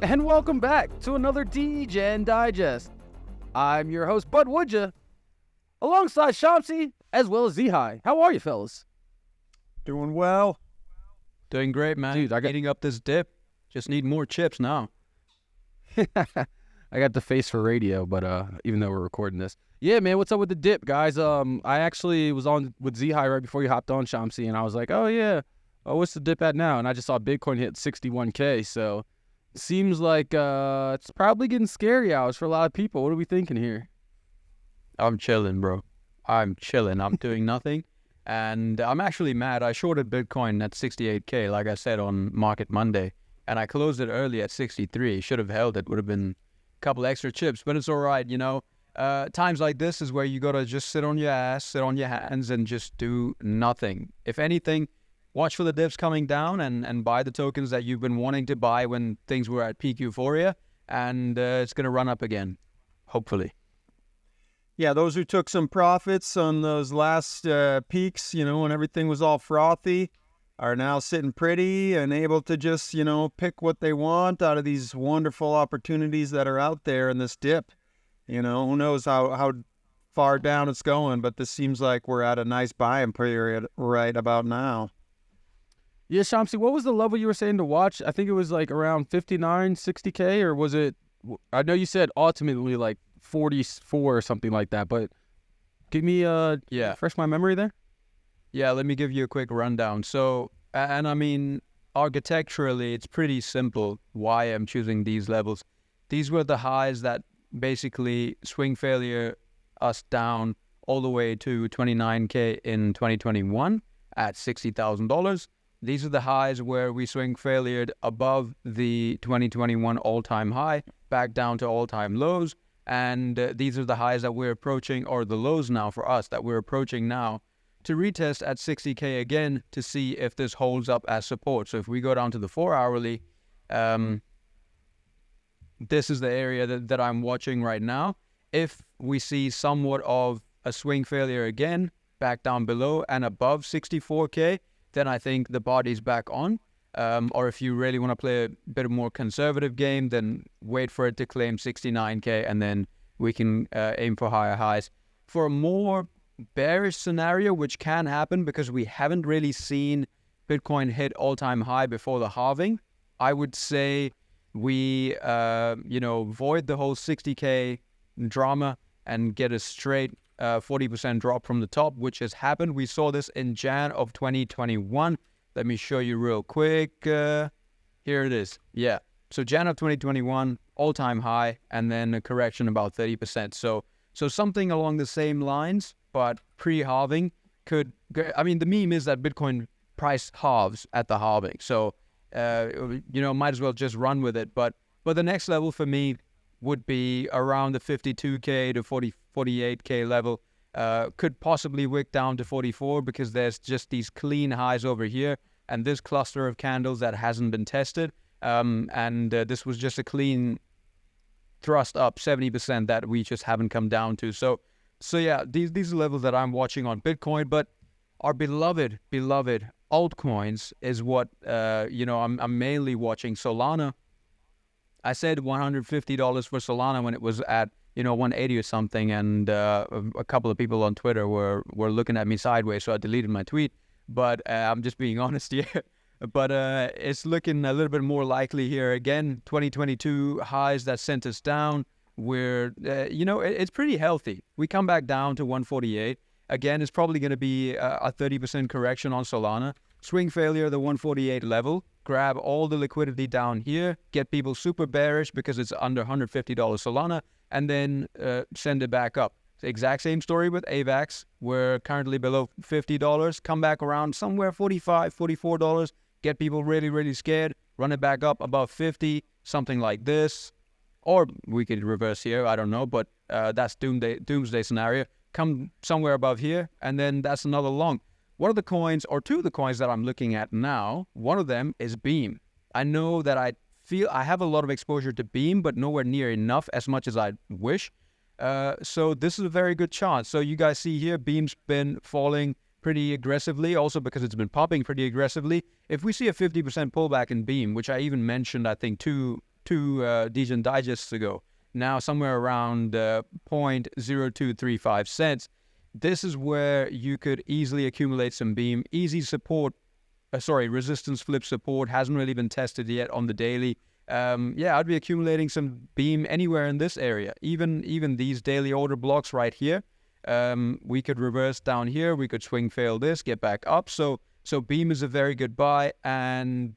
And welcome back to another Degen Digest. I'm your host, Bud Woodja, alongside Shamsi, as well as Z-High. How are you, fellas? Doing well. Doing great, man. Dude, Eating up this dip. Just need more chips now. I got the face for radio, but even though we're recording this. Yeah, man, what's up with the dip, guys? I actually was on with Z-High right before you hopped on, Shamsi, and I was like, oh, yeah, what's the dip at now? And I just saw Bitcoin hit 61K, so it seems like it's probably getting scary hours for a lot of people. What are we thinking here? I'm chilling, bro. I'm chilling. I'm doing nothing. And I'm actually mad. I shorted Bitcoin at 68K, like I said, on Market Monday. And I closed it early at 63. Should have held it. Would have been a couple extra chips. But it's all right, you know. Times like this is where you got to just sit on your ass, sit on your hands, and just do nothing. If anything, watch for the dips coming down and buy the tokens that you've been wanting to buy when things were at peak euphoria. And it's going to run up again, hopefully. Yeah, those who took some profits on those last peaks, you know, when everything was all frothy, are now sitting pretty and able to just, you know, pick what they want out of these wonderful opportunities that are out there in this dip. You know, who knows how far down it's going, but this seems like we're at a nice buying period right about now. Yeah, Shamsi, what was the level you were saying to watch? I think it was like around 59, 60K, or was it, I know you said ultimately like 44 or something like that, but give me refresh my memory there. Yeah, let me give you a quick rundown. So, and I mean, architecturally, it's pretty simple why I'm choosing these levels. These were the highs that basically swing failure us down all the way to 29K in 2021 at $60,000. These are the highs where we swing failured above the 2021 all-time high, back down to all-time lows. And these are the highs that we're approaching, or the lows now for us that we're approaching now, to retest at 60K again to see if this holds up as support. So if we go down to the 4-hourly, this is the area that I'm watching right now. If we see somewhat of a swing failure again, back down below and above 64K, then I think the body's back on. Or if you really want to play a bit more conservative game, then wait for it to claim 69K and then we can aim for higher highs. For a more bearish scenario, which can happen because we haven't really seen Bitcoin hit all-time high before the halving, I would say we, void the whole 60K drama and get a straight 40% drop from the top, which has happened. We saw this in Jan of 2021. Let me show you real quick. Here it is. Yeah. So Jan of 2021, all-time high, and then a correction about 30%. So something along the same lines, but pre-halving could... I mean, the meme is that Bitcoin price halves at the halving. So, might as well just run with it. But the next level for me would be around the 52K to 48K level. Could possibly wick down to 44 because there's just these clean highs over here and this cluster of candles that hasn't been tested. This was just a clean thrust up 70% that we just haven't come down to. So yeah, these are levels that I'm watching on Bitcoin, but our beloved altcoins is what, I'm mainly watching. Solana, I said $150 for Solana when it was at 180 or something, and a couple of people on Twitter were looking at me sideways, so I deleted my tweet. But I'm just being honest here. But it's looking a little bit more likely here. Again, 2022 highs that sent us down. We're, it's pretty healthy. We come back down to 148. Again, it's probably going to be a 30% correction on Solana. Swing failure, the 148 level. Grab all the liquidity down here. Get people super bearish because it's under $150 Solana. And then send it back up. The exact same story with AVAX. We're currently below $50. Come back around somewhere $45, $44. Get people really, really scared. Run it back up above 50, something like this. Or we could reverse here, I don't know. But that's doomsday scenario. Come somewhere above here, and then that's another long. One of the coins, or two of the coins that I'm looking at now, one of them is Beam. I know that I feel I have a lot of exposure to Beam, but nowhere near enough as much as I wish. So this is a very good chance. So you guys see here, Beam's been falling pretty aggressively, also because it's been popping pretty aggressively. If we see a 50% pullback in Beam, which I even mentioned, I think two two Degen Digests ago. Now somewhere around 0.0235 cents. This is where you could easily accumulate some beam. Easy support, resistance flip support hasn't really been tested yet on the daily. I'd be accumulating some beam anywhere in this area. Even these daily order blocks right here. We could reverse down here. We could swing fail this, get back up. So beam is a very good buy. And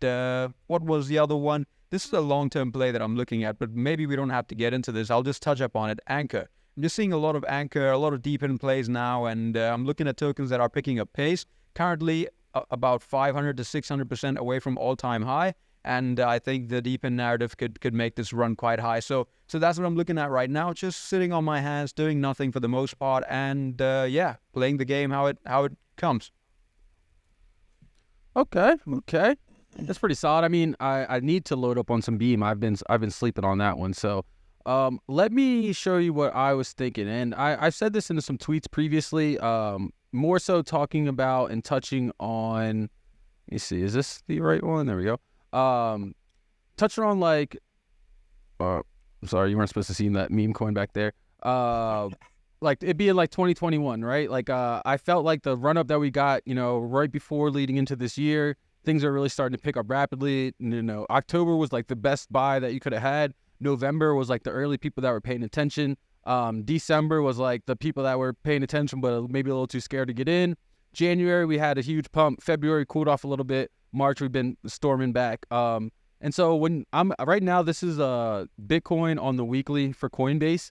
what was the other one? This is a long-term play that I'm looking at, but maybe we don't have to get into this. I'll just touch up on it. Anchor. I'm just seeing a lot of anchor, a lot of deep in plays now, and I'm looking at tokens that are picking up pace. Currently about 500 to 600% away from all-time high, and I think the deep in narrative could make this run quite high. So that's what I'm looking at right now. Just sitting on my hands, doing nothing for the most part, and playing the game how it comes. Okay. That's pretty solid. I mean, I need to load up on some beam. I've been sleeping on that one. So let me show you what I was thinking. And I've said this in some tweets previously, more so talking about and touching on, let me see, is this the right one? There we go. Touching on like, sorry, you weren't supposed to see that meme coin back there. Like it being like 2021, right? Like I felt like the run up that we got, right before leading into this year, things are really starting to pick up rapidly. October was like the best buy that you could have had. November was like the early people that were paying attention. December was like the people that were paying attention, but maybe a little too scared to get in. January, we had a huge pump. February cooled off a little bit. March, we've been storming back. And so when I'm right now, this is Bitcoin on the weekly for Coinbase.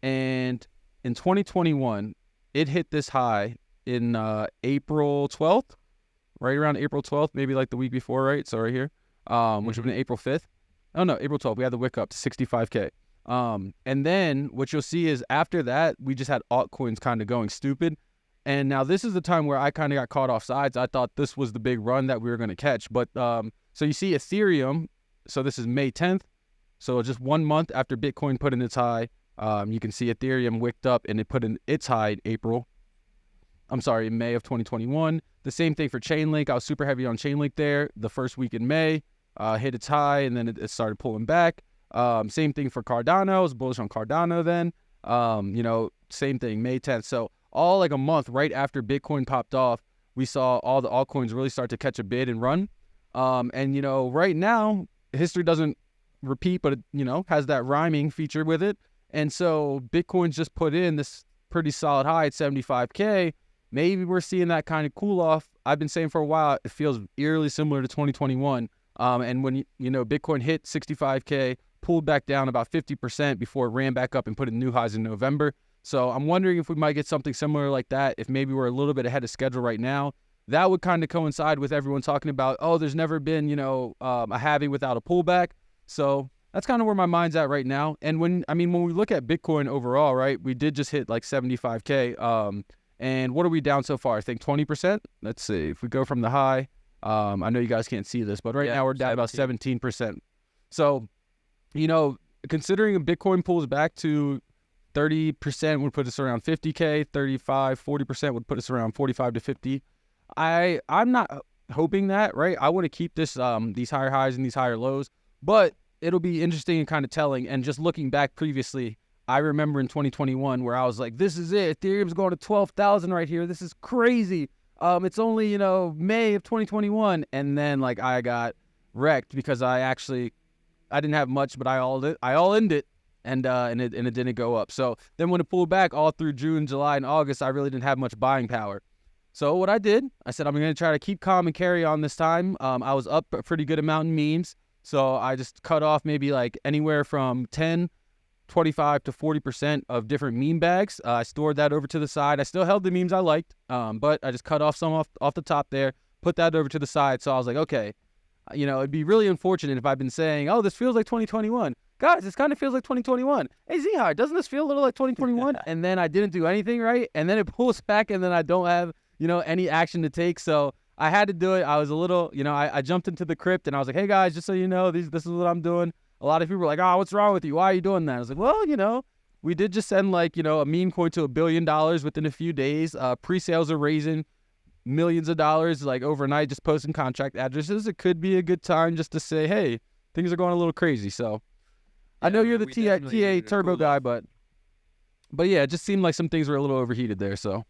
And in 2021, it hit this high in April 12th, right around April 12th, maybe like the week before, right? So right here, which would have been April 5th. Oh, no, April 12th. We had the wick up to 65K. And then what you'll see is after that, we just had altcoins kind of going stupid. And now this is the time where I kind of got caught off sides. I thought this was the big run that we were going to catch. But so you see Ethereum. So this is May 10th. So just 1 month after Bitcoin put in its high, you can see Ethereum wicked up and it put in its high in May of 2021. The same thing for Chainlink. I was super heavy on Chainlink there. The first week in May, hit its high and then it started pulling back. Same thing for Cardano. I was bullish on Cardano then. Same thing, May 10th. So all like a month right after Bitcoin popped off, we saw all the altcoins really start to catch a bid and run. Right now, history doesn't repeat, but it, has that rhyming feature with it. And so Bitcoin's just put in this pretty solid high at 75K. Maybe we're seeing that kind of cool off. I've been saying for a while, it feels eerily similar to 2021. And when, Bitcoin hit 65K, pulled back down about 50% before it ran back up and put in new highs in November. So I'm wondering if we might get something similar like that, if maybe we're a little bit ahead of schedule right now. That would kind of coincide with everyone talking about, there's never been, a halving without a pullback. So that's kind of where my mind's at right now. And when we look at Bitcoin overall, right, we did just hit like 75K. And what are we down so far? I think 20%. Let's see. If we go from the high, I know you guys can't see this, but right now we're down about 17%. So, considering Bitcoin pulls back to 30% would put us around 50K, 35, 40% would put us around 45 to 50. I'm not hoping that, right? I want to keep this these higher highs and these higher lows, but it'll be interesting and kind of telling. And just looking back previously, I remember in 2021 where I was like, this is it. Ethereum's going to 12,000 right here. This is crazy. It's only, May of 2021. And then like I got wrecked because I didn't have much, but I all in it. And it didn't go up. So then when it pulled back all through June, July, and August, I really didn't have much buying power. So what I did, I said, I'm going to try to keep calm and carry on this time. I was up a pretty good amount in memes. So I just cut off maybe like anywhere from 10, 25 to 40% of different meme bags. I stored that over to the side. I still held the memes I liked, but I just cut off some off the top there, put that over to the side. So I was like, okay, it'd be really unfortunate if I've been saying, this feels like 2021. Guys, this kind of feels like 2021. Hey, Zihai, doesn't this feel a little like 2021? And then I didn't do anything right. And then it pulls back and then I don't have, any action to take. So I had to do it. I was a little, I jumped into the crypt and I was like, hey guys, just so you know, this is what I'm doing. A lot of people were like, what's wrong with you? Why are you doing that? I was like, well, we did just send like, a meme coin to $1 billion within a few days. Pre-sales are raising millions of dollars like overnight, just posting contract addresses. It could be a good time just to say, hey, things are going a little crazy. So I know you're the we definitely TA needed a turbo cool guy, off. but yeah, it just seemed like some things were a little overheated there. So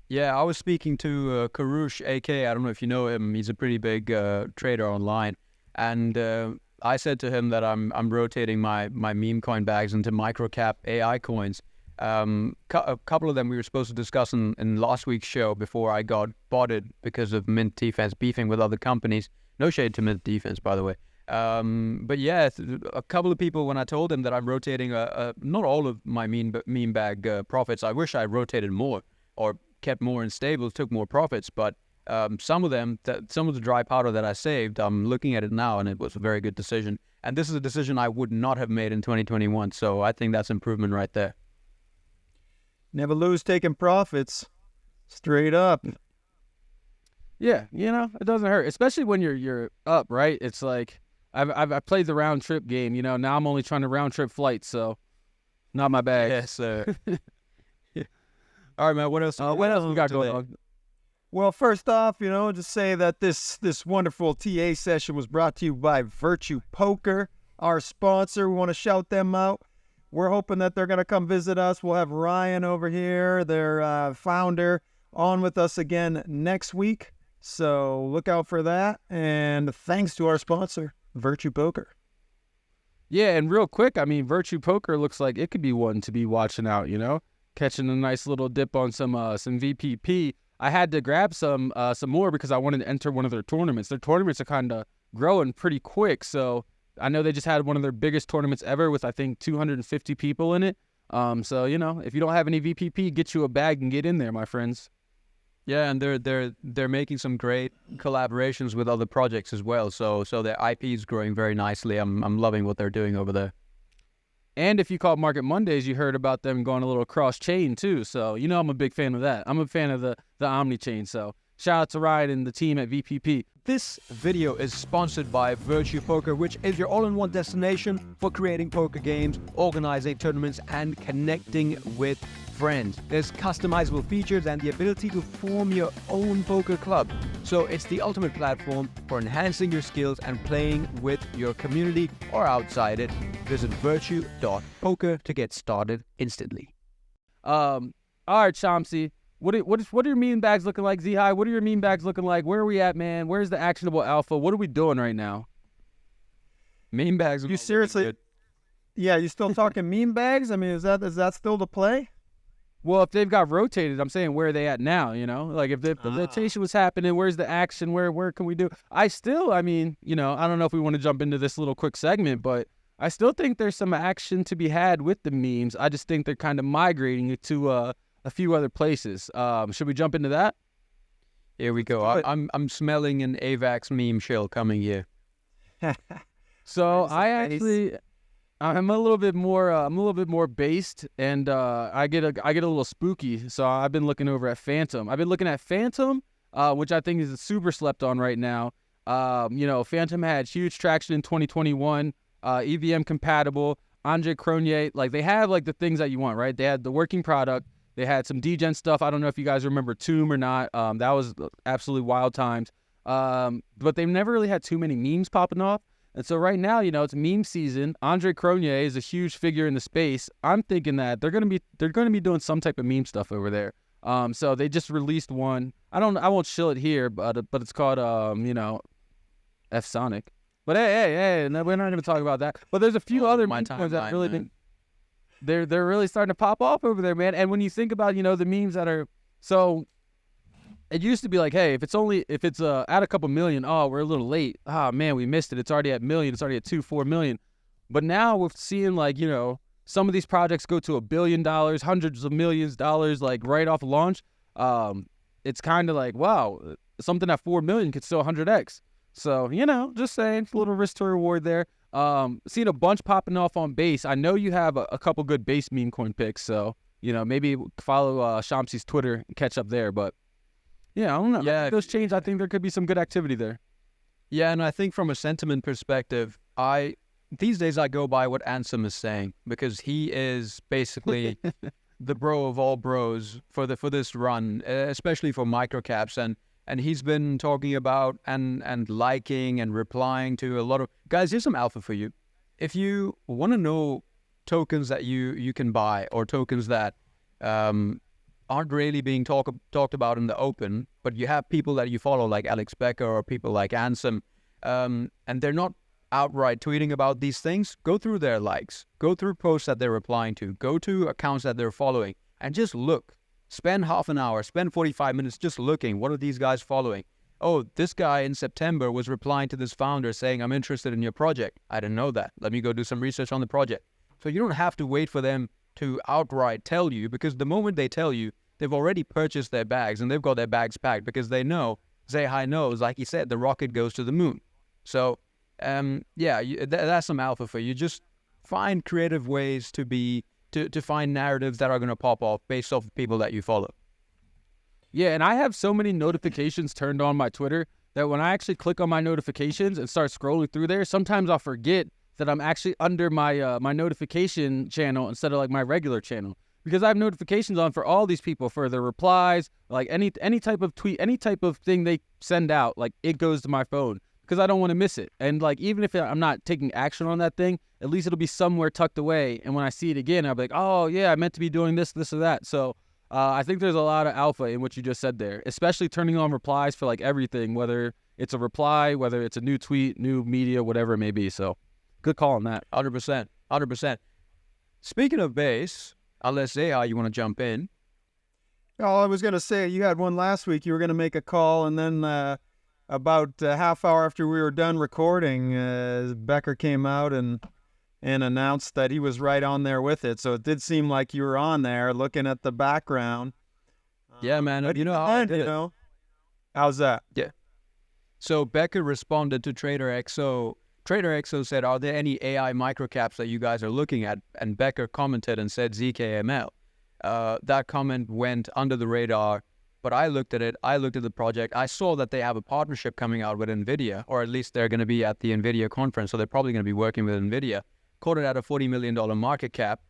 Yeah, I was speaking to Karush, AK. I don't know if you know him. He's a pretty big trader online, and I said to him that I'm rotating my meme coin bags into microcap AI coins. A couple of them we were supposed to discuss in last week's show before I got botted because of Mint Defense beefing with other companies. No shade to Mint Defense, by the way. But yeah, a couple of people, when I told them that I'm rotating not all of my meme bag profits, I wish I rotated more or kept more in stables, took more profits, but some of them, some of the dry powder that I saved, I'm looking at it now and it was a very good decision. And this is a decision I would not have made in 2021, so I think that's improvement right there. Never lose taking profits. Straight up. yeah, it doesn't hurt, especially when you're up, right? It's like I've played the round trip game. Now I'm only trying to round trip flights, so not my bag. Yes, sir. All right, man. What else? What else we got going on? Well, first off, just say that this wonderful TA session was brought to you by Virtue Poker, our sponsor. We want to shout them out. We're hoping that they're going to come visit us. We'll have Ryan over here, their founder, on with us again next week. So look out for that. And thanks to our sponsor, Virtue Poker. Yeah, and real quick, I mean, Virtue Poker looks like it could be one to be watching out. Catching a nice little dip on some VPP. I had to grab some more because I wanted to enter one of their tournaments. Their tournaments are kind of growing pretty quick, so I know they just had one of their biggest tournaments ever with, I think, 250 people in it. So if you don't have any VPP, get you a bag and get in there, my friends. Yeah, and they're making some great collaborations with other projects as well. So their IP is growing very nicely. I'm loving what they're doing over there. And if you caught Market Mondays, you heard about them going a little cross-chain too. So, I'm a big fan of that. I'm a fan of the Omni-chain. So shout out to Ryan and the team at VPP. This video is sponsored by Virtue Poker, which is your all-in-one destination for creating poker games, organizing tournaments, and connecting with friends. There's customizable features and the ability to form your own poker club. So it's the ultimate platform for enhancing your skills and playing with your community or outside it. Visit virtue.poker to get started instantly. All right, Chomsky. What are your meme bags looking like, Z-High? What are your meme bags looking like? Where are we at, man? Where's the actionable alpha? What are we doing right now? Meme bags. You seriously? Yeah, you still talking meme bags? I mean, is that still the play? Well, if they've got rotated, I'm saying where are they at now? Like if the rotation was happening, where's the action? Where can we do? I mean, I don't know if we want to jump into this little quick segment, but I still think there's some action to be had with the memes. I just think they're kind of migrating to a few other places. Should we jump into that? Here we go. I'm smelling an AVAX meme shell coming here. So I'm a little bit more based, and I get a little spooky. So I've been looking over at Phantom. I've been looking at Phantom, which I think is super slept on right now. Phantom had huge traction in 2021, EVM compatible. Andre Cronje, like they have like the things that you want, right? They had the working product. They had some degen stuff. I don't know if you guys remember Tomb or not. That was absolutely wild times. But they've never really had too many memes popping off. And so right now, it's meme season. Andre Cronje is a huge figure in the space. I'm thinking that they're gonna be doing some type of meme stuff over there. So they just released one. I won't shill it here, but it's called F Sonic. But hey, no, we're not gonna talk about that. But there's a few other meme coins that really been. They're really starting to pop off over there, man. And when you think about the memes that are so, it used to be like, hey, if it's at a couple million, oh, we're a little late. Oh man, we missed it. It's already at million. It's already at 4 million. But now we're seeing like some of these projects go to $1 billion, hundreds of millions of dollars, like right off launch. It's kind of like, wow, something at 4 million could still 100x. So just saying, a little risk to reward there. Seen a bunch popping off on base. I know you have a couple good base meme coin picks, so maybe follow Shamsi's Twitter and catch up there. But yeah, I don't know. Yeah, those change. I think there could be some good activity there. Yeah, and I think from a sentiment perspective, these days I go by what Ansem is saying because he is basically the bro of all bros for this run, especially for microcaps, and he's been talking about and liking and replying to a lot of guys. Here's some alpha for you. if you want to know tokens that you can buy, or tokens that aren't really being talked about in the open, but you have people that you follow like Alex Becker or people like Ansem, and they're not outright tweeting about these things, go through their likes, go through posts that they're replying to, go to accounts that they're following, and just look. Spend half an hour, spend 45 minutes just looking. What are these guys following? Oh, this guy in September was replying to this founder saying, I'm interested in your project. I didn't know that. Let me go do some research on the project. So you don't have to wait for them to outright tell you, because the moment they tell you, they've already purchased their bags and they've got their bags packed, because they know, Zehai knows, like he said, the rocket goes to the moon. So, that's some alpha for you. Just find creative ways to find narratives that are going to pop off based off of people that you follow. Yeah, and I have so many notifications turned on my Twitter that when I actually click on my notifications and start scrolling through there, sometimes I'll forget that I'm actually under my my notification channel instead of like my regular channel, because I have notifications on for all these people for their replies, like any type of tweet, any type of thing they send out, like it goes to my phone because I don't want to miss it. And like even if I'm not taking action on that thing, at least it'll be somewhere tucked away. And when I see it again, I'll be like, oh yeah, I meant to be doing this or that. So I think there's a lot of alpha in what you just said there, especially turning on replies for like everything, whether it's a reply, whether it's a new tweet, new media, whatever it may be. So good call on that. 100%. 100%. Speaking of base, unless Zehai, you want to jump in. Oh, I was going to say, you had one last week. You were going to make a call, and then about a half hour after we were done recording, Becker came out and announced that he was right on there with it. So it did seem like you were on there looking at the background. Yeah, man. But You know how I did it. How's that? Yeah. So Becker responded to TraderXO. TraderXO said, are there any AI microcaps that you guys are looking at? And Becker commented and said ZKML. That comment went under the radar, but I looked at it. I looked at the project. I saw that they have a partnership coming out with NVIDIA, or at least they're going to be at the NVIDIA conference, so they're probably going to be working with NVIDIA. Quoted at a $40 million market cap.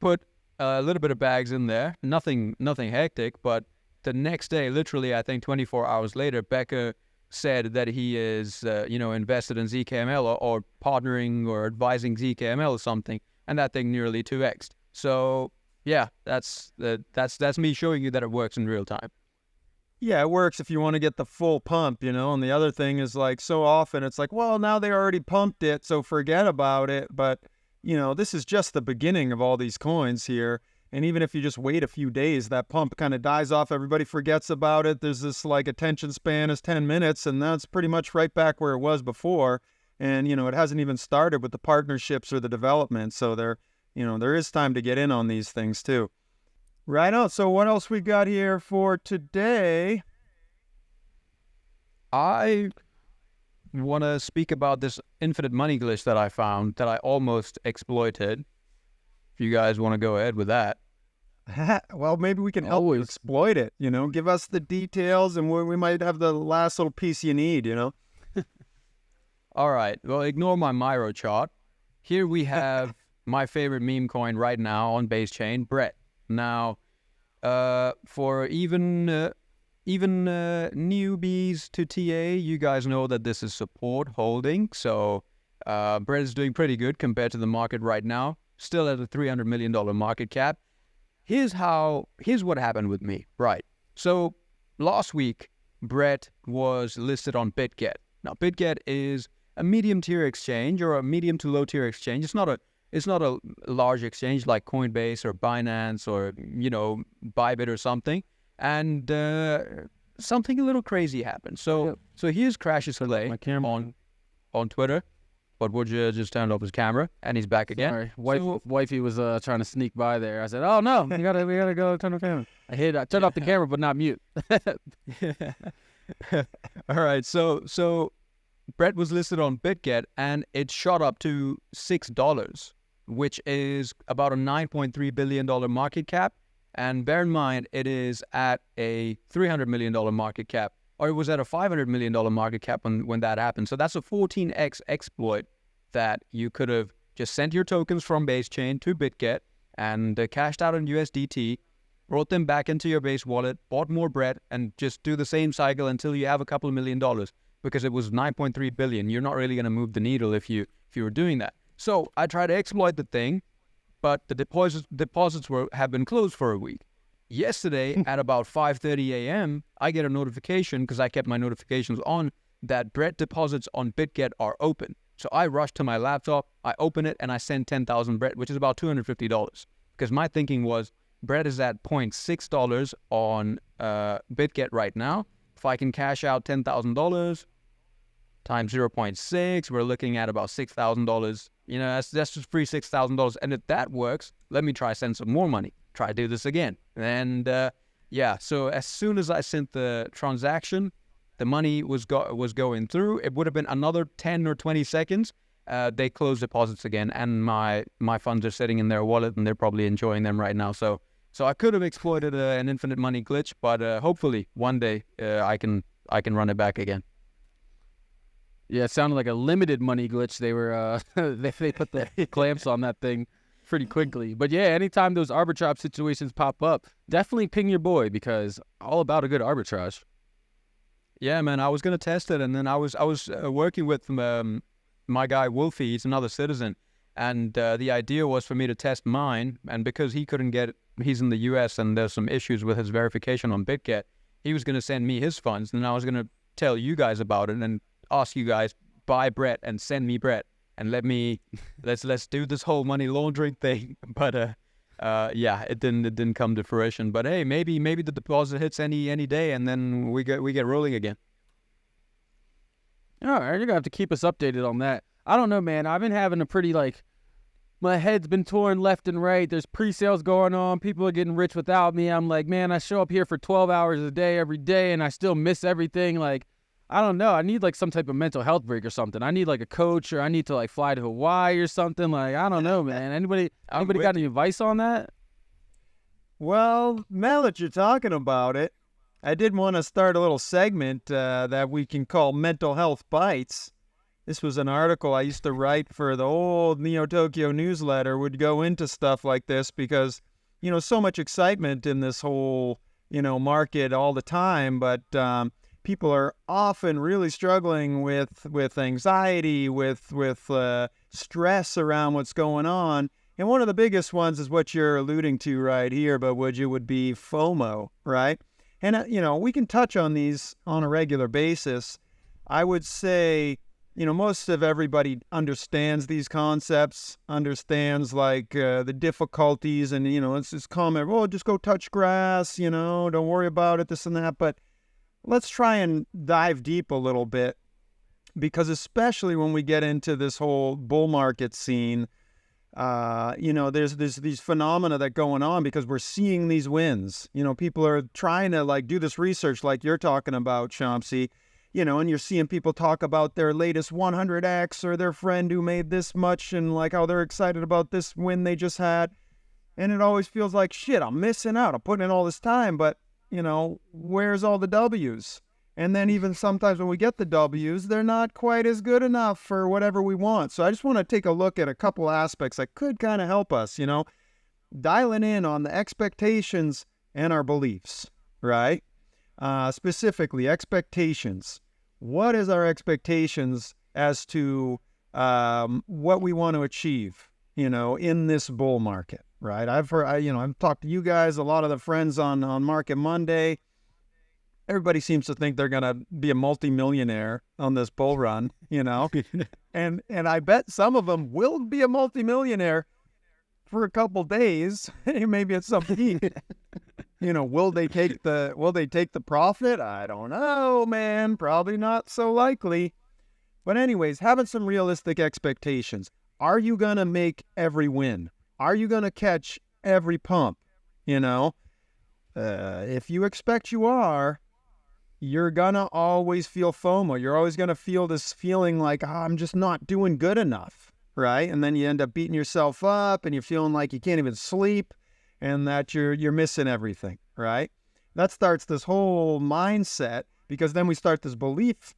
Put a little bit of bags in there. Nothing hectic, but the next day, literally, I think 24 hours later, Becker said that he is, invested in ZKML or partnering or advising ZKML or something, and that thing nearly 2x'd. So yeah, that's me showing you that it works in real time. Yeah, it works if you want to get the full pump, and the other thing is like so often it's like, well, now they already pumped it, so forget about it. But, this is just the beginning of all these coins here. And even if you just wait a few days, that pump kind of dies off. Everybody forgets about it. There's this like attention span is 10 minutes, and that's pretty much right back where it was before. And, it hasn't even started with the partnerships or the development. So there is time to get in on these things too. Right on. So what else we got here for today? I want to speak about this infinite money glitch that I found that I almost exploited. If you guys want to go ahead with that. Well, maybe we can help you exploit it, give us the details, and we might have the last little piece you need, All right. Well, ignore my Miro chart. Here we have my favorite meme coin right now on base chain, Brett. Now, for even newbies to TA, you guys know that this is support holding. So Brett is doing pretty good compared to the market right now. Still at a $300 million market cap. Here's what happened with me. Right. So last week, Brett was listed on BitGet. Now, BitGet is a medium tier exchange or a medium to low tier exchange. It's not a large exchange like Coinbase or Binance or, Bybit or something. And something a little crazy happened. So here's Crash's Delay on Twitter. But Woodja just turned off his camera, and he's back again. Sorry. Wifey was trying to sneak by there. I said, "Oh no, we gotta go turn the camera." I turned off the camera, but not mute. All right. So Brett was listed on BitGet, and it shot up to $6, which is about a $9.3 billion market cap. And bear in mind, it is at a $300 million market cap. Or it was at a $500 million market cap when that happened. So that's a 14x exploit that you could have just sent your tokens from base chain to BitGet and cashed out in USDT, brought them back into your base wallet, bought more bread, and just do the same cycle until you have a couple of $1 million, because it was 9.3 billion. You're not really going to move the needle if you were doing that. So I try to exploit the thing, but the deposits have been closed for a week. Yesterday at about 5:30 a.m., I get a notification, because I kept my notifications on, that Brett deposits on BitGet are open. So I rush to my laptop, I open it, and I send 10,000 Brett, which is about $250. Because my thinking was, Brett is at $0.6 on BitGet right now. If I can cash out $10,000 times 0.6, we're looking at about $6,000. You know, that's just free $6,000. And if that works, let me try send some more money. Try to do this again. And yeah, so as soon as I sent the transaction, the money was going through. It would have been another 10 or 20 seconds. They closed deposits again, and my funds are sitting in their wallet, and they're probably enjoying them right now. So I could have exploited an infinite money glitch, but hopefully one day I can run it back again. Yeah, it sounded like a limited money glitch. They were they put the clamps on that thing pretty quickly. But yeah, anytime those arbitrage situations pop up, definitely ping your boy, because all about a good arbitrage. Yeah, man, I was gonna test it, and then I was working with my guy Wolfie. He's another citizen, and the idea was for me to test mine. And because he couldn't get it, he's in the U.S. and there's some issues with his verification on BitGet, he was gonna send me his funds, and I was gonna tell you guys about it and ask you guys, buy Brett and send me Brett, and let's do this whole money laundering thing. But yeah, it didn't come to fruition. But hey, maybe the deposit hits any day, and then we get rolling again. All right, you're gonna have to keep us updated on that. I don't know, man. I've been having a pretty, like, my head's been torn left and right. There's pre-sales going on. People are getting rich without me. I'm like, man, I show up here for 12 hours a day every day, and I still miss everything. Like, I don't know. I need like some type of mental health break or something. I need like a coach, or I need to like fly to Hawaii or something. Like, I don't know, man. Anybody got any advice on that? Well, now that you're talking about it, I did want to start a little segment that we can call Mental Health Bytes. This was an article I used to write for the old Neo Tokyo newsletter, would go into stuff like this because, you know, so much excitement in this whole, you know, market all the time, but people are often really struggling with anxiety, with stress around what's going on. And one of the biggest ones is what you're alluding to right here, but would be FOMO, right? And, you know, we can touch on these on a regular basis. I would say, you know, most of everybody understands these concepts, understands like the difficulties, and, you know, it's this comment, oh, just go touch grass, you know, don't worry about it, this and that. But let's try and dive deep a little bit, because especially when we get into this whole bull market scene, you know, there's these phenomena that going on because we're seeing these wins. You know, people are trying to like do this research like you're talking about, Shamsi, you know, and you're seeing people talk about their latest 100x or their friend who made this much and like how they're excited about this win they just had. And it always feels like, shit, I'm missing out. I'm putting in all this time, but you know, where's all the W's? And then even sometimes when we get the W's, they're not quite as good enough for whatever we want. So I just want to take a look at a couple aspects that could kind of help us, you know, dialing in on the expectations and our beliefs, right? Specifically, expectations. What is our expectations as to what we want to achieve, you know, in this bull market? Right. I've talked to you guys, a lot of the friends on Market Monday. Everybody seems to think they're going to be a multimillionaire on this bull run, you know, and I bet some of them will be a multimillionaire for a couple days. Maybe at some peak, you know, will they take the profit? I don't know, man. Probably not so likely. But anyways, having some realistic expectations. Are you going to make every win? Are you going to catch every pump? You know, if you expect you are, you're going to always feel FOMO. You're always going to feel this feeling like, I'm just not doing good enough, right? And then you end up beating yourself up and you're feeling like you can't even sleep and that you're missing everything, right? That starts this whole mindset, because then we start this belief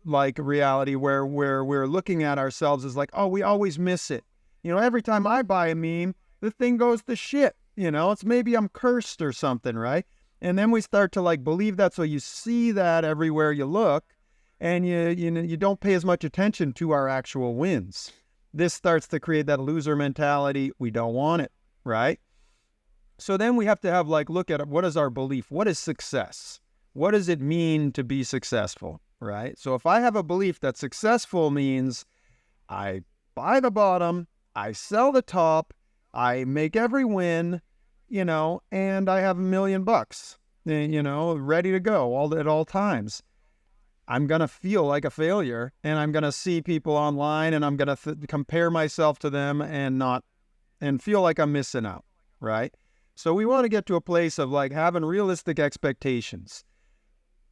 like reality where we're looking at ourselves as like, oh, we always miss it. You know, every time I buy a meme, the thing goes to shit. You know, it's maybe I'm cursed or something, right? And then we start to like believe that. So you see that everywhere you look, and you don't pay as much attention to our actual wins. this starts to create that loser mentality. We don't want it, right? So then we have to have look at what is our belief? What is success? What does it mean to be successful, right? So if I have a belief that successful means I buy the bottom, I sell the top, I make every win, and I have $1 million, ready to go at all times. I'm going to feel like a failure, and I'm going to see people online, and I'm going to compare myself to them and feel like I'm missing out, right? So we want to get to a place of having realistic expectations.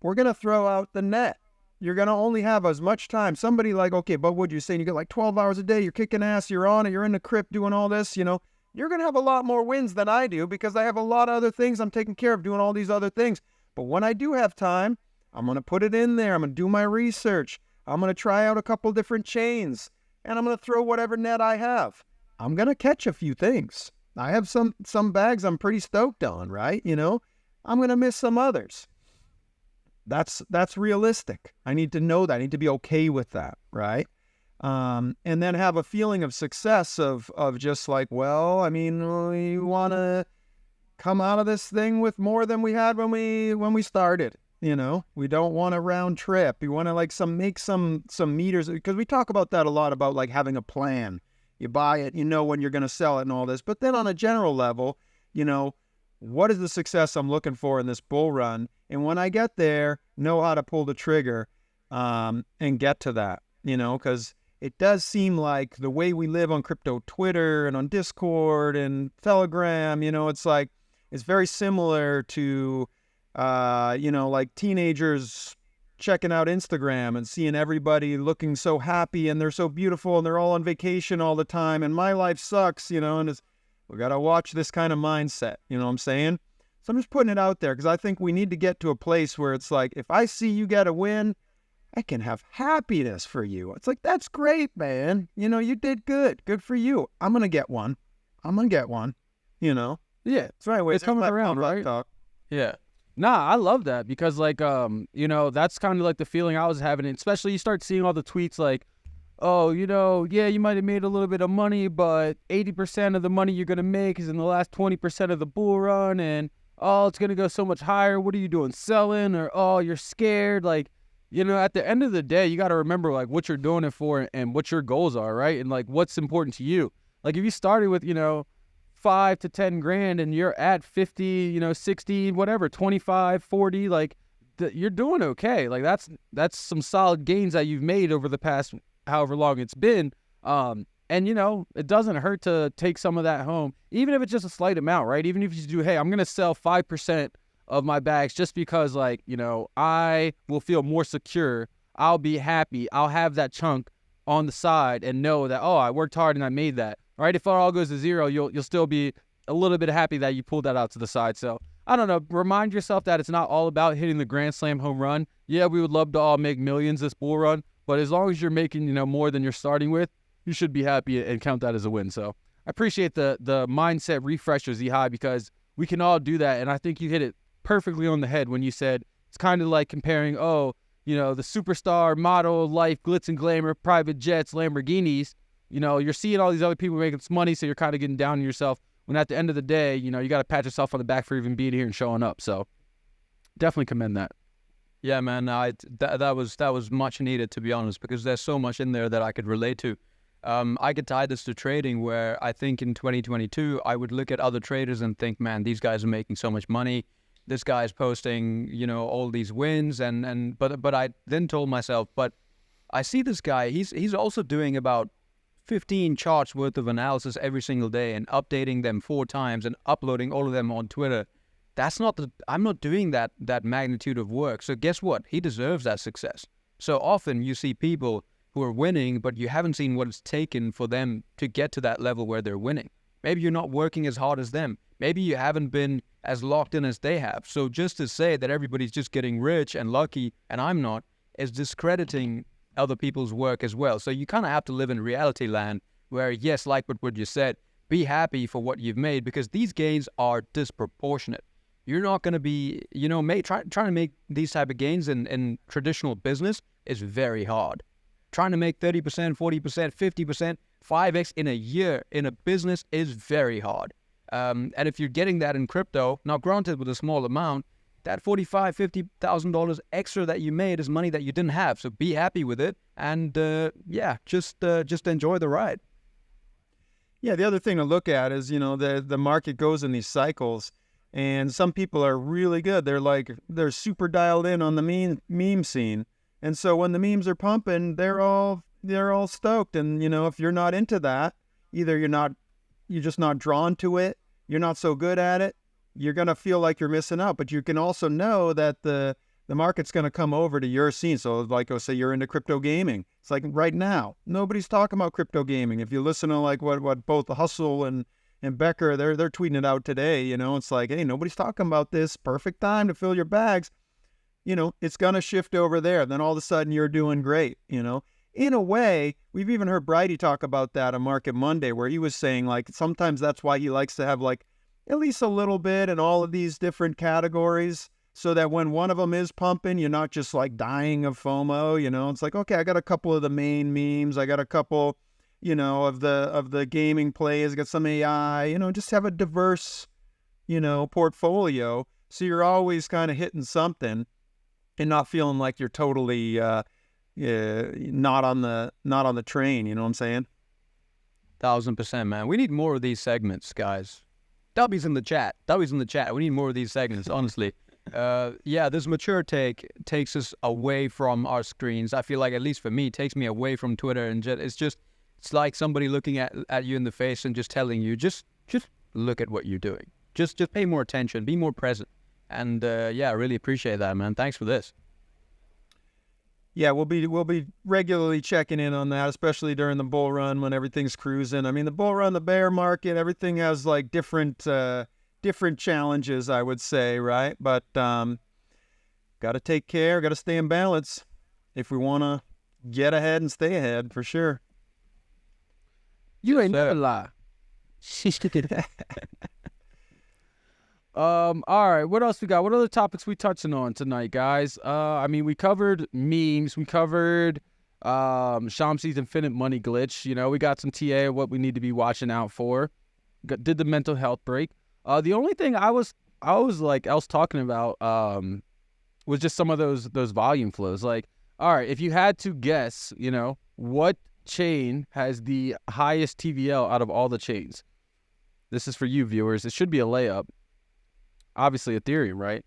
We're going to throw out the net. You're going to only have as much time. Somebody okay, but what you saying? You get 12 hours a day, you're kicking ass, you're on it, you're in the crypt doing all this, you're going to have a lot more wins than I do because I have a lot of other things I'm taking care of doing all these other things. But when I do have time, I'm going to put it in there. I'm going to do my research. I'm going to try out a couple different chains, and I'm going to throw whatever net I have. I'm going to catch a few things. I have some bags I'm pretty stoked on, right? I'm going to miss some others. That's realistic. I need to know that. I need to be okay with that, right? And then have a feeling of success of just we want to come out of this thing with more than we had when we started. We don't want a round trip. We want to make some meters, because we talk about that a lot about having a plan. You buy it, when you're going to sell it and all this. But then on a general level, what is the success I'm looking for in this bull run? And when I get there, know how to pull the trigger and get to that, because it does seem like the way we live on crypto Twitter and on Discord and Telegram, it's very similar to, teenagers checking out Instagram and seeing everybody looking so happy and they're so beautiful and they're all on vacation all the time and my life sucks, and we got to watch this kind of mindset, you know what I'm saying? So I'm just putting it out there because I think we need to get to a place where it's if I see you get a win, I can have happiness for you. It's that's great, man. You did good. Good for you. I'm going to get one. Yeah. That's right. It's coming around, right? Talk. Yeah. Nah, I love that because that's kind of the feeling I was having. Especially you start seeing all the tweets oh, yeah, you might have made a little bit of money, but 80% of the money you're going to make is in the last 20% of the bull run. And, oh, it's going to go so much higher. What are you doing? Selling? Or, oh, you're scared. At the end of the day, you got to remember, what you're doing it for and what your goals are, right? And, what's important to you. If you started with, 5 to 10 grand and you're at 50, 60, whatever, 25, 40, you're doing okay. That's some solid gains that you've made over the past however long it's been. And it doesn't hurt to take some of that home, even if it's just a slight amount, right? Even if you do, hey, I'm going to sell 5% of my bags just because I will feel more secure. I'll be happy. I'll have that chunk on the side and know that, oh, I worked hard and I made that. Right? If it all goes to zero, you'll still be a little bit happy that you pulled that out to the side. So I don't know. Remind yourself that it's not all about hitting the grand slam home run. Yeah, we would love to all make millions this bull run, but as long as you're making more than you're starting with, you should be happy and count that as a win. So I appreciate the mindset refresher, Z-High, because we can all do that, and I think you hit it perfectly on the head when you said it's kind of like comparing the superstar model life, glitz and glamour, private jets, Lamborghinis. You're seeing all these other people making some money, so you're kind of getting down on yourself. When at the end of the day, you got to pat yourself on the back for even being here and showing up. So definitely commend that. Yeah, man, that was much needed, to be honest, because there's so much in there that I could relate to. I could tie this to trading, where I think in 2022, I would look at other traders and think, man, these guys are making so much money. This guy's posting, all these wins, but I then told myself, but I see this guy, he's also doing about 15 charts worth of analysis every single day and updating them 4 times and uploading all of them on Twitter. I'm not doing that magnitude of work. So guess what? He deserves that success. So often you see people who are winning, but you haven't seen what it's taken for them to get to that level where they're winning. Maybe you're not working as hard as them. Maybe you haven't been as locked in as they have. So just to say that everybody's just getting rich and lucky and I'm not is discrediting other people's work as well. So you kind of have to live in reality land where, yes, like what you said, be happy for what you've made, because these gains are disproportionate. You're not going to be, trying to make these type of gains in traditional business is very hard. Trying to make 30%, 40%, 50%, 5x in a year in a business is very hard. And if you're getting that in crypto, now granted with a small amount, that $45,000-$50,000 extra that you made is money that you didn't have. So be happy with it, and just enjoy the ride. Yeah, the other thing to look at is, the market goes in these cycles, and some people are really good. They're super dialed in on the meme scene, and so when the memes are pumping, they're all stoked. And if you're not into that, either you're just not drawn to it, you're not so good at it, you're gonna feel like you're missing out. But you can also know that the market's gonna come over to your scene. So like I say, you're into crypto gaming. It's like right now, nobody's talking about crypto gaming. If you listen to like what both the Hustle and Becker, they're tweeting it out today. It's like, hey, nobody's talking about this. Perfect time to fill your bags. It's gonna shift over there. Then all of a sudden you're doing great. In a way, we've even heard Bridie talk about that on Market Monday, where he was saying like sometimes that's why he likes to have like at least a little bit in all of these different categories, so that when one of them is pumping, you're not just like dying of FOMO. It's like, okay, I got a couple of the main memes, I got a couple, of the gaming plays, I got some AI, just have a diverse, portfolio, so you're always kind of hitting something and not feeling like you're totally not on the train. You know what I'm saying? 1,000%, man. We need more of these segments, guys. W's in the chat. We need more of these segments, honestly. This mature take takes us away from our screens. I feel like, at least for me, it takes me away from Twitter, and it's like somebody looking at you in the face and just telling you, just look at what you're doing. Just pay more attention, be more present. And I really appreciate that, man. Thanks for this. Yeah, we'll be regularly checking in on that, especially during the bull run when everything's cruising. I mean, the bull run, the bear market, everything has like different challenges, I would say, right? But got to take care, got to stay in balance if we want to get ahead and stay ahead, for sure. You ain't never lie. All right, what else we got? What other topics we touching on tonight, guys? We covered memes, we covered Shamsi's infinite money glitch. We got some TA of what we need to be watching out for. Did the mental health break. The only thing I was talking about was just some of those volume flows. Like, all right, if you had to guess, what chain has the highest TVL out of all the chains? This is for you viewers. It should be a layup. Obviously Ethereum, right?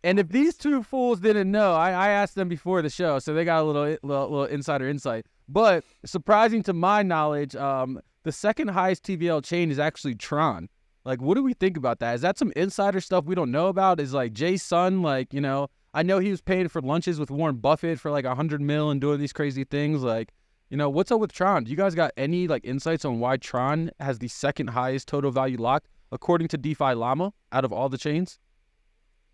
And if these two fools didn't know, I asked them before the show, so they got a little insider insight. But surprising to my knowledge, the second highest TVL chain is actually Tron. Like, what do we think about that? Is that some insider stuff we don't know about? Is like Jay's son, I know he was paying for lunches with Warren Buffett for like $100 million and doing these crazy things. Like, what's up with Tron? Do you guys got any like insights on why Tron has the second highest total value locked, according to DeFi Llama, out of all the chains?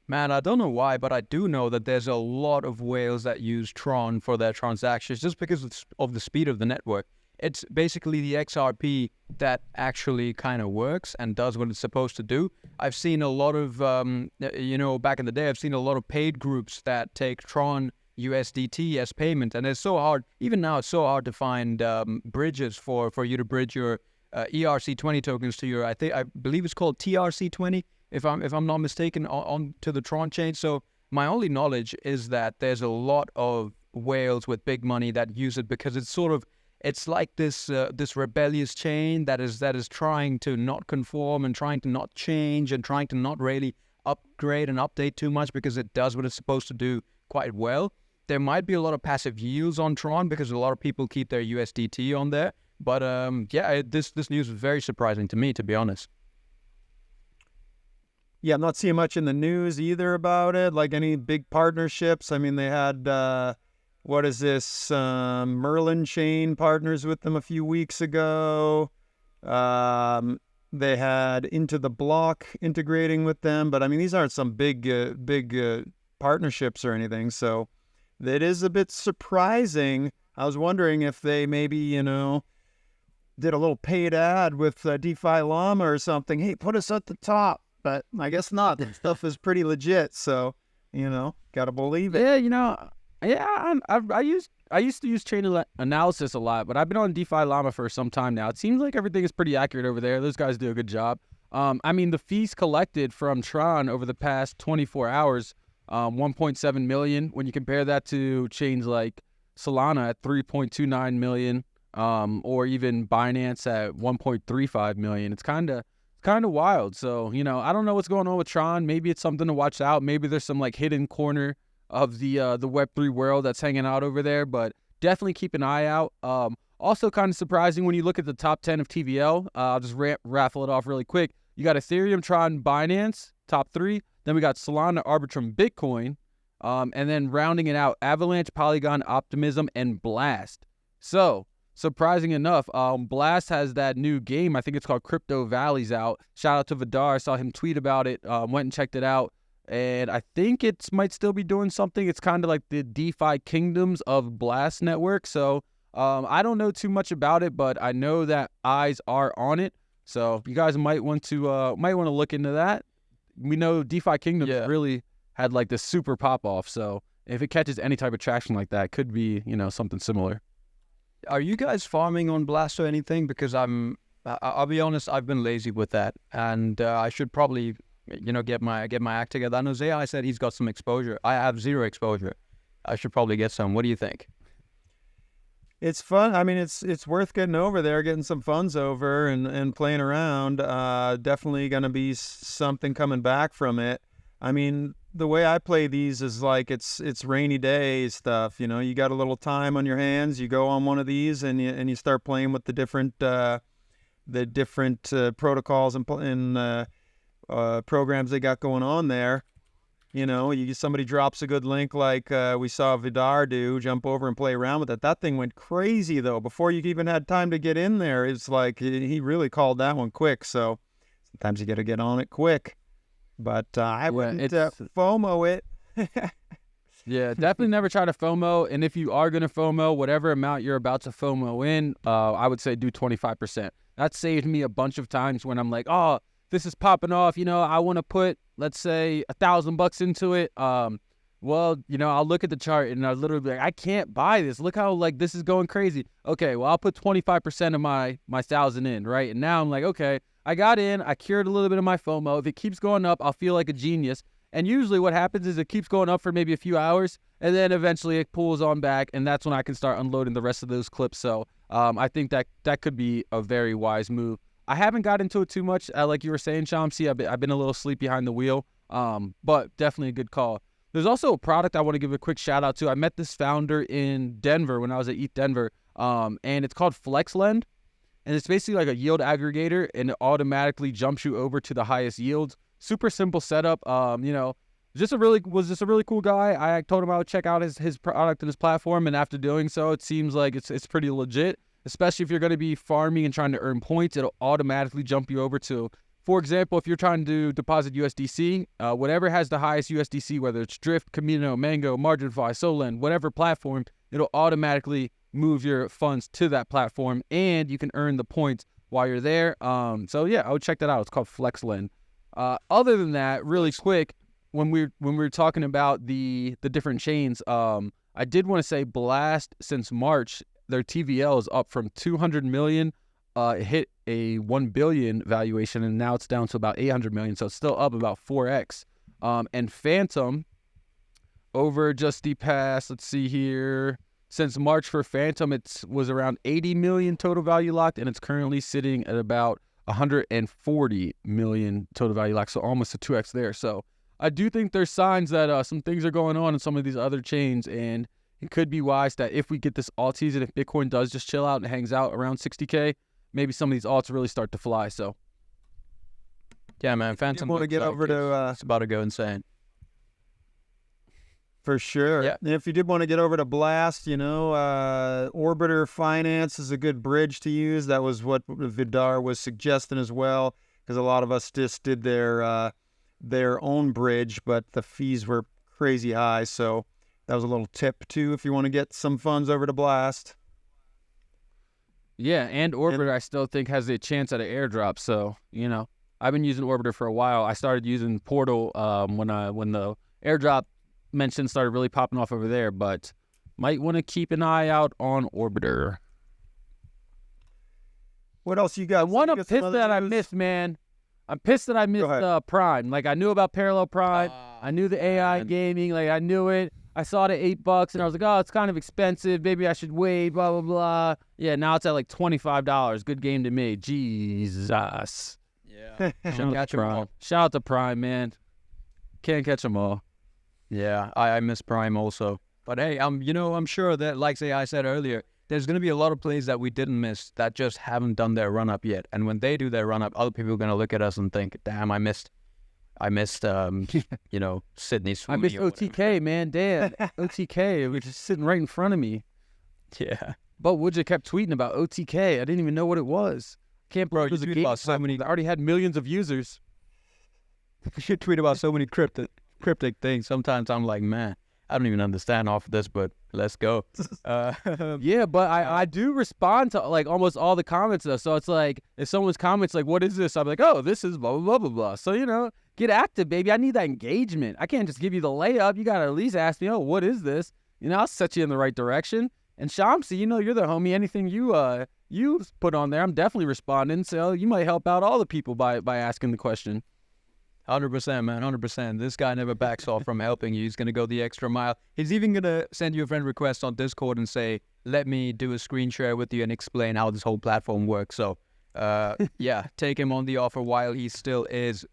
Man, I don't know why, but I do know that there's a lot of whales that use Tron for their transactions just because of the speed of the network. It's basically the XRP that actually kind of works and does what it's supposed to do. I've seen a lot of, back in the day, I've seen a lot of paid groups that take Tron USDT as payment, and it's so hard. Even now, it's so hard to find bridges for you to bridge your ERC20 tokens to your, I believe it's called TRC20, if I'm not mistaken, on to the Tron chain. So my only knowledge is that there's a lot of whales with big money that use it because it's like this rebellious chain that is trying to not conform and trying to not change and trying to not really upgrade and update too much because it does what it's supposed to do quite well. There might be a lot of passive yields on Tron because a lot of people keep their USDT on there. But this news was very surprising to me, to be honest. Yeah, I'm not seeing much in the news either about it, like any big partnerships. I mean, they had, Merlin Chain partners with them a few weeks ago. They had Into the Block integrating with them. But, I mean, these aren't some big partnerships or anything. So that is a bit surprising. I was wondering if they maybe, did a little paid ad with DeFi Llama or something. Hey, put us at the top. But I guess not. The stuff is pretty legit. So, got to believe it. Yeah, Yeah, I used to use analysis a lot, but I've been on DeFi Llama for some time now. It seems like everything is pretty accurate over there. Those guys do a good job. I mean, the fees collected from Tron over the past 24 hours, 1.7 million. When you compare that to chains like Solana at 3.29 million, or even Binance at 1.35 million, it's kind of wild. So, you know, I don't know what's going on with Tron. Maybe it's something to watch out. Maybe there's some like hidden corner of the Web3 world that's hanging out over there, but definitely keep an eye out. Also kind of surprising when you look at the top 10 of TVL. I'll just raffle it off really quick. You got Ethereum, Tron, Binance, top 3. Then we got Solana, Arbitrum, Bitcoin. And then rounding it out, Avalanche, Polygon, Optimism, and Blast. So, surprising enough, Blast has that new game. I think it's called Crypto Valley's out. Shout out to Vidar. I saw him tweet about it. Went and checked it out. And I think it might still be doing something. It's kind of like the DeFi kingdoms of Blast Network. So I don't know too much about it, but I know that eyes are on it. So you guys might want to look into that. We know DeFi kingdoms really had like this super pop off. So if it catches any type of traction like that, it could be, you know, something similar. Are you guys farming on Blast or anything? Because I'll be honest, I've been lazy with that, and I should probably, you know, get my act together. I know Zai said he's got some exposure. I have 0 exposure. I should probably get some. What do you think? It's fun. I mean, it's worth getting over there, getting some funds over and playing around. Definitely going to be something coming back from it. I mean, the way I play these is like it's rainy day stuff. You know, you got a little time on your hands. You go on one of these and you start playing with the different protocols and programs they got going on there. You know, somebody drops a good link like we saw Vidar do, jump over and play around with it. That thing went crazy, though. Before you even had time to get in there, it's like he really called that one quick. So sometimes you got to get on it quick. But I wouldn't FOMO it. Yeah, definitely never try to FOMO. And if you are going to FOMO, whatever amount you're about to FOMO in, I would say do 25%. That saved me a bunch of times when I'm like, oh, this is popping off, you know, I want to put, let's say, $1,000 into it. Well, you know, I'll look at the chart and I'll literally be like, I can't buy this. Look how like this is going crazy. Okay, well, I'll put 25% of my 1,000 in, right? And now I'm like, okay, I got in, I cured a little bit of my FOMO. If it keeps going up, I'll feel like a genius. And usually what happens is it keeps going up for maybe a few hours, and then eventually it pulls on back, and that's when I can start unloading the rest of those clips. So I think that could be a very wise move. I haven't got into it too much. Like you were saying, Shamsi, I've been a little asleep behind the wheel, but definitely a good call. There's also a product I want to give a quick shout out to. I met this founder in Denver when I was at ETH Denver, and it's called FlexLend, and it's basically like a yield aggregator, and it automatically jumps you over to the highest yields. Super simple setup. You know, just a really cool guy. I told him I would check out his product and his platform, and after doing so, it seems like it's pretty legit. Especially if you're going to be farming and trying to earn points, it'll automatically jump you over to, for example, if you're trying to deposit USDC, whatever has the highest USDC, whether it's Drift, Camino, Mango, MarginFi, Solend, whatever platform, it'll automatically move your funds to that platform, and you can earn the points while you're there. So yeah, I would check that out. It's called FlexLend. Other than that, really quick, when we were talking about the different chains, I did want to say Blast since March, their TVL is up from 200 million, it hit a 1 billion valuation, and now it's down to about 800 million, so it's still up about 4x. And Phantom, over just the past, let's see here, since March for Phantom, it was around 80 million total value locked, and it's currently sitting at about 140 million total value locked, so almost a 2x there. So I do think there's signs that some things are going on in some of these other chains, and it could be wise that if we get this alt season, if Bitcoin does just chill out and hangs out around 60K, maybe some of these alts really start to fly. So, yeah, man, Phantom. Want to get over to? It's about to go insane. For sure. Yeah. And if you did want to get over to Blast, you know, Orbiter Finance is a good bridge to use. That was what Vidar was suggesting as well, because a lot of us just did their own bridge, but the fees were crazy high. So that was a little tip too, if you want to get some funds over to Blast. Yeah, and Orbiter I still think has a chance at an airdrop. So, you know, I've been using Orbiter for a while. I started using Portal when the airdrop mentioned started really popping off over there, but might want to keep an eye out on Orbiter. What else you got? One You I'm got some pissed other that I news? missed, man. I'm pissed that I missed ahead. Prime. Like, I knew about Parallel Prime. I knew the AI gaming. Like, I knew it. I saw it at $8, and I was like, oh, it's kind of expensive. Maybe I should wait, blah, blah, blah. Yeah, now it's at like $25. Good game to me. Jesus. Yeah. Shout out Catch to 'em Prime. all. Shout out to Prime, man. Can't catch them all. Yeah, I miss Prime also. But hey, I'm sure that, like say I said earlier, there's going to be a lot of plays that we didn't miss that just haven't done their run up yet. And when they do their run up, other people are going to look at us and think, "Damn, I missed Sydney Sweeney." I missed or whatever. OTK, man. Damn. OTK. It was just sitting right in front of me. Yeah. But Woodja kept tweeting about OTK. I didn't even know what it was. Can't Bro, believe it was you a tweet game about so platform many- that already had millions of users. You tweet about so many cryptic things. Sometimes I'm like, man, I don't even understand half of this, but let's go. Yeah, but I do respond to like almost all the comments though. So it's like if someone's comments like, "What is this?" I'm like, "Oh, this is blah blah blah blah blah." So get active, baby. I need that engagement. I can't just give you the layup. You gotta at least ask me, "Oh, what is this?" I'll set you in the right direction. And Shamsi, you're the homie. Anything you put on there, I'm definitely responding. So you might help out all the people by asking the question. 100%, man, 100%. This guy never backs off from helping you. He's going to go the extra mile. He's even going to send you a friend request on Discord and say, let me do a screen share with you and explain how this whole platform works. So, yeah, take him on the offer while he still is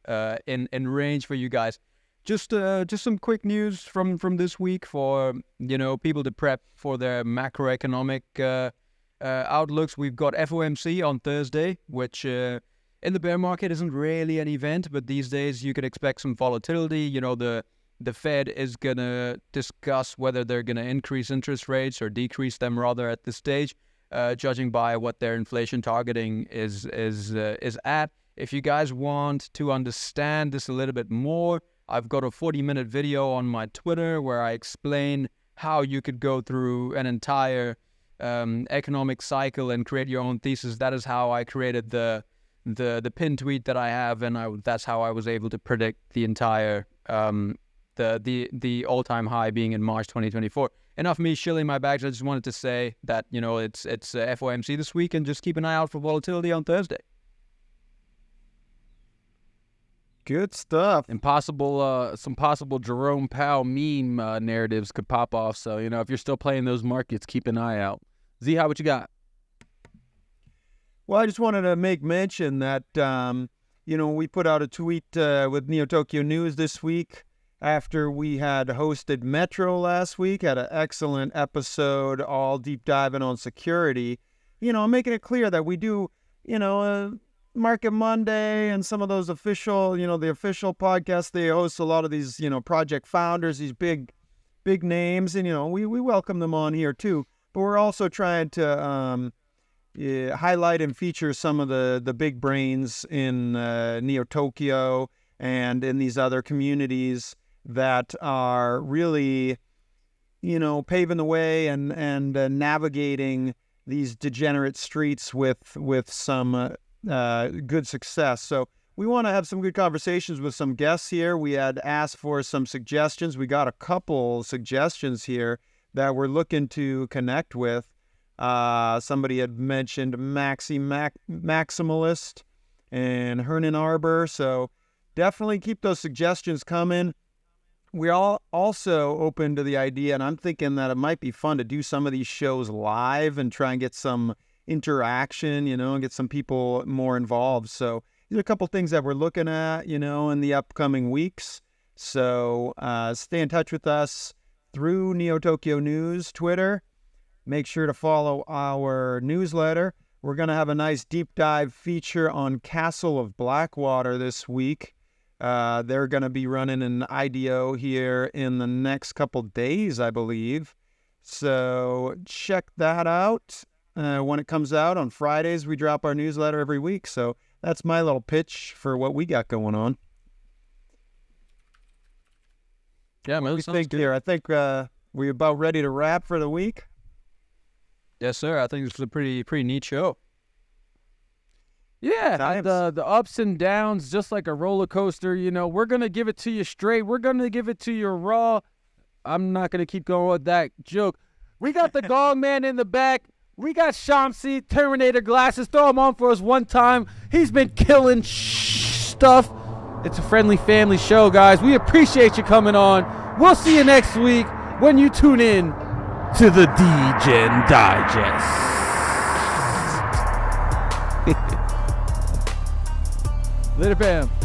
in range for you guys. Just some quick news from this week for, people to prep for their macroeconomic outlooks. We've got FOMC on Thursday, which... in the bear market isn't really an event, but these days you could expect some volatility. The Fed is going to discuss whether they're going to increase interest rates or decrease them rather at this stage, judging by what their inflation targeting is at. If you guys want to understand this a little bit more, I've got a 40-minute video on my Twitter where I explain how you could go through an entire economic cycle and create your own thesis. That is how I created the pinned tweet that I have, and that's how I was able to predict the entire the all-time high being in March 2024. Enough me shilling my bags. I just wanted to say that it's FOMC this week, and just keep an eye out for volatility on Thursday. Good stuff. And some possible Jerome Powell meme narratives could pop off. So if you're still playing those markets, keep an eye out. Ziha, what you got? Well, I just wanted to make mention that, we put out a tweet with Neo Tokyo News this week after we had hosted Metro last week. Had an excellent episode, all deep diving on security. Making it clear that we do, Market Monday and some of those official, the official podcasts. They host a lot of these, project founders, these big names. And, we welcome them on here too. But we're also trying to... highlight and feature some of the big brains in Neo Tokyo and in these other communities that are really, paving the way and navigating these degenerate streets with some good success. So we want to have some good conversations with some guests here. We had asked for some suggestions. We got a couple suggestions here that we're looking to connect with. Somebody had mentioned Maximalist and Hernan Arbor, so definitely keep those suggestions coming. We're all also open to the idea, and I'm thinking that it might be fun to do some of these shows live and try and get some interaction, and get some people more involved. So these are a couple things that we're looking at, in the upcoming weeks. So stay in touch with us through Neo Tokyo News Twitter. Make sure to follow our newsletter. We're going to have a nice deep dive feature on Castle of Blackwater this week. They're going to be running an IDO here in the next couple days, I believe. So check that out when it comes out. On Fridays, we drop our newsletter every week. So that's my little pitch for what we got going on. Yeah, man. What do you think here? I think we're about ready to wrap for the week. Yes, sir. I think this was a pretty neat show. Yeah, Times. the ups and downs, just like a roller coaster. We're gonna give it to you straight. We're gonna give it to you raw. I'm not going to keep going with that joke. We got the Gong Man in the back. We got Shamsi, Terminator glasses. Throw him on for us one time. He's been killing stuff. It's a friendly family show, guys. We appreciate you coming on. We'll see you next week when you tune in to the Degen Digest. Later, fam.